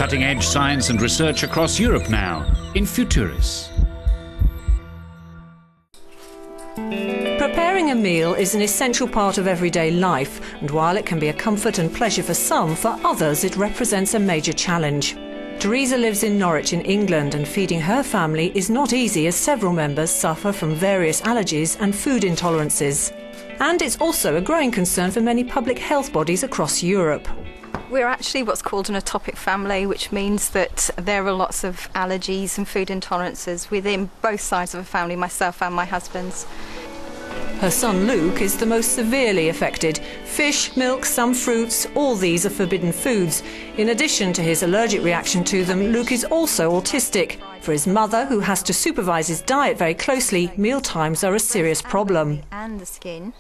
Cutting-edge science and research across Europe now in Futuris. Preparing a meal is an essential part of everyday life, and while it can be a comfort and pleasure for some, for others it represents a major challenge. Teresa lives in Norwich in England, and feeding her family is not easy as several members suffer from various allergies and food intolerances. And it's also a growing concern for many public health bodies across Europe. We're actually what's called an atopic family, which means that there are lots of allergies and food intolerances within both sides of a family, myself and my husband's. Her son Luke is the most severely affected. Fish, milk, some fruits, all these are forbidden foods. In addition to his allergic reaction to them, Luke is also autistic. For his mother, who has to supervise his diet very closely, mealtimes are a serious problem. And the skin.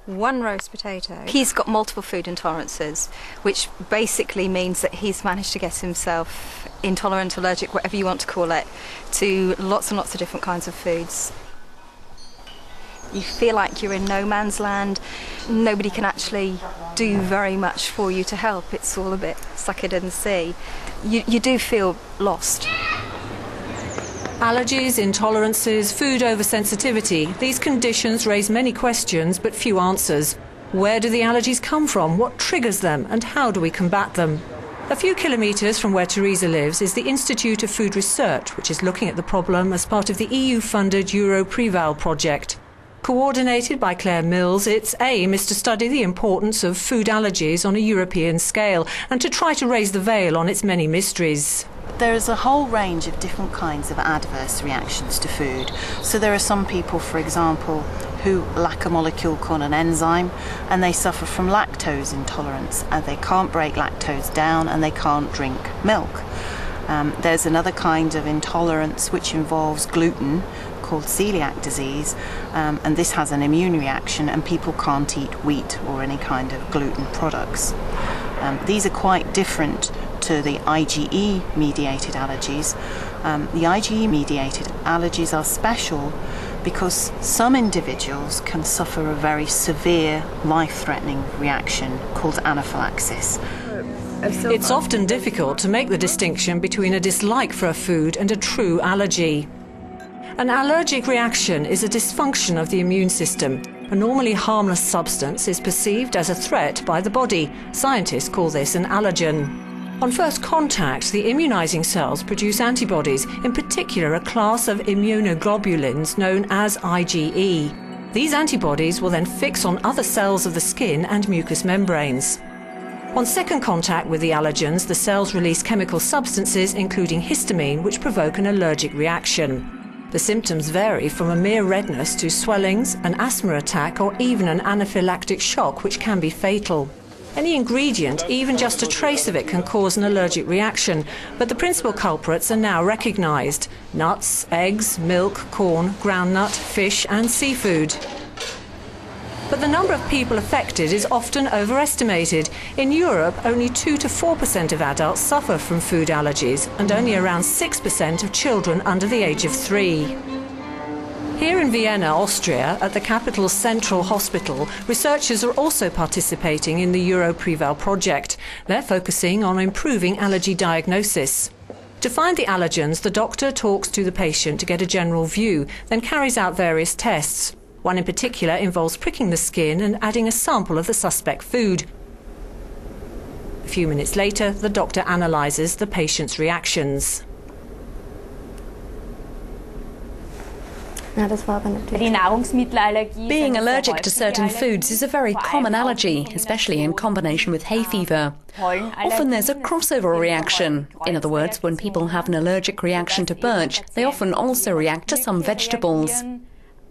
One roast potato. He's got multiple food intolerances, which basically means that he's managed to get himself intolerant, allergic, whatever you want to call it, to lots and lots of different kinds of foods. You feel like you're in no man's land. Nobody can actually do very much for you to help. It's all a bit suck it and see. You do feel lost. Allergies, intolerances, food oversensitivity. These conditions raise many questions but few answers. Where do the allergies come from? What triggers them? And how do we combat them? A few kilometres from where Teresa lives is the Institute of Food Research, which is looking at the problem as part of the EU-funded Euro project. Coordinated by Claire Mills, its aim is to study the importance of food allergies on a European scale and to try to raise the veil on its many mysteries. There is a whole range of different kinds of adverse reactions to food. So there are some people, for example, who lack a molecule called an enzyme, and they suffer from lactose intolerance, and they can't break lactose down and they can't drink milk. There's another kind of intolerance which involves gluten, called Celiac Disease, and this has an immune reaction, and people can't eat wheat or any kind of gluten products. These are quite different to the Ige Mediated Allergies. The Ige Mediated Allergies are special because some individuals can suffer a very severe, life-threatening reaction called anaphylaxis. It's often difficult to make the distinction between a dislike for a food and a true allergy. An allergic reaction is a dysfunction of the immune system. A normally harmless substance is perceived as a threat by the body. Scientists call this an allergen. On first contact, the immunizing cells produce antibodies, in particular a class of immunoglobulins known as IgE. These antibodies will then fix on other cells of the skin and mucous membranes. On second contact with the allergens, the cells release chemical substances, including histamine, which provoke an allergic reaction. The symptoms vary from a mere redness to swellings, an asthma attack, or even an anaphylactic shock, which can be fatal. Any ingredient, even just a trace of it, can cause an allergic reaction, but the principal culprits are now recognised: nuts, eggs, milk, corn, groundnut, fish and seafood. But the number of people affected is often overestimated. In Europe, only 2 to 4% of adults suffer from food allergies, and only around 6% of children under the age of 3. Here in Vienna, Austria, at the capital's central hospital, researchers are also participating in the Euro project. They're focusing on improving allergy diagnosis. To find the allergens, the doctor talks to the patient to get a general view, then carries out various tests. One in particular involves pricking the skin and adding a sample of the suspect food. A few minutes later, the doctor analyses the patient's reactions. Being allergic to certain foods is a very common allergy, especially in combination with hay fever. Often there's a crossover reaction. In other words, when people have an allergic reaction to birch, they often also react to some vegetables.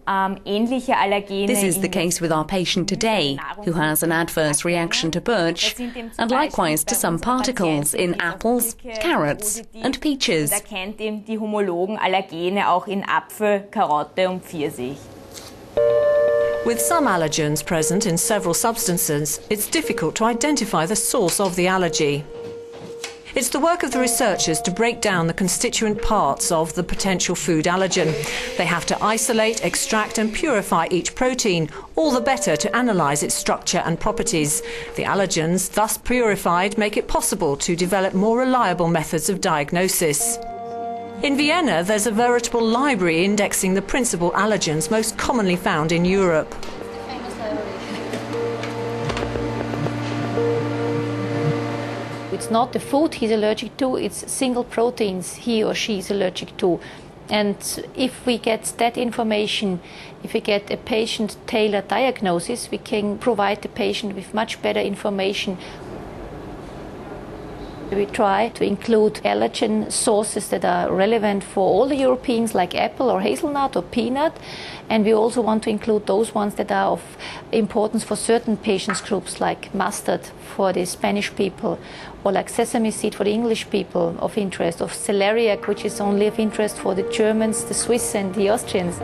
This is the case with our patient today, who has an adverse reaction to birch, and likewise to some particles in apples, carrots and peaches. With some allergens present in several substances, it's difficult to identify the source of the allergy. It's the work of the researchers to break down the constituent parts of the potential food allergen. They have to isolate, extract and purify each protein, all the better to analyse its structure and properties. The allergens, thus purified, make it possible to develop more reliable methods of diagnosis. In Vienna, there's a veritable library indexing the principal allergens most commonly found in Europe. It's not the food he's allergic to, it's single proteins he or she is allergic to. And if we get that information, if we get a patient-tailored diagnosis, we can provide the patient with much better information. We try to include allergen sources that are relevant for all the Europeans, like apple or hazelnut or peanut. And we also want to include those ones that are of importance for certain patients groups, like mustard for the Spanish people, or like sesame seed for the English people of interest, of celeriac, which is only of interest for the Germans, the Swiss and the Austrians.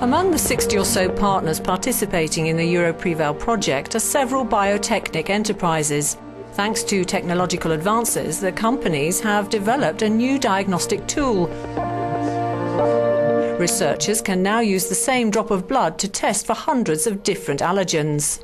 Among the 60 or so partners participating in the EuroPreval project are several biotechnic enterprises. Thanks to technological advances, the companies have developed a new diagnostic tool. Researchers can now use the same drop of blood to test for hundreds of different allergens.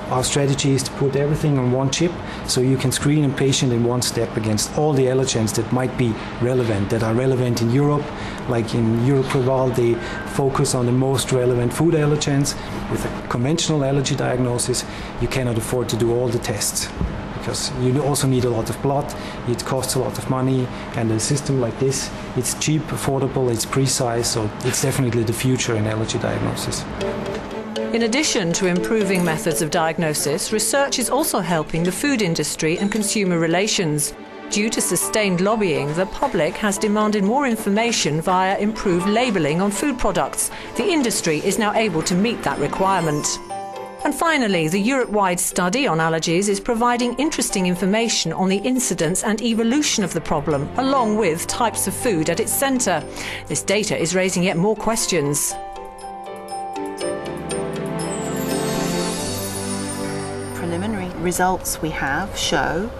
Our strategy is to put everything on one chip, so you can screen a patient in one step against all the allergens that might be relevant, that are relevant in Europe. Like in EuroPreval, they focus on the most relevant food allergens. With a conventional allergy diagnosis, you cannot afford to do all the tests, because you also need a lot of blood, it costs a lot of money, and a system like this, it's cheap, affordable, it's precise, so it's definitely the future in allergy diagnosis. In addition to improving methods of diagnosis, research is also helping the food industry and consumer relations. Due to sustained lobbying, the public has demanded more information via improved labelling on food products. The industry is now able to meet that requirement. And finally, the Europe-wide study on allergies is providing interesting information on the incidence and evolution of the problem, along with types of food at its centre. This data is raising yet more questions. Preliminary results we have show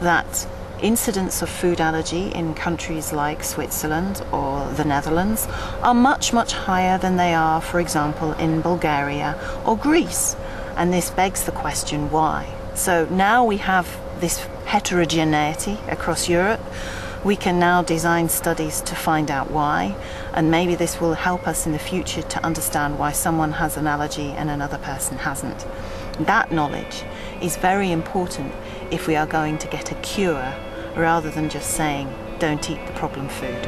that incidence of food allergy in countries like Switzerland or the Netherlands are much, much higher than they are, for example, in Bulgaria or Greece. And this begs the question, why? So now we have this heterogeneity across Europe. We can now design studies to find out why, and maybe this will help us in the future to understand why someone has an allergy and another person hasn't. That knowledge is very important if we are going to get a cure, rather than just saying, don't eat the problem food.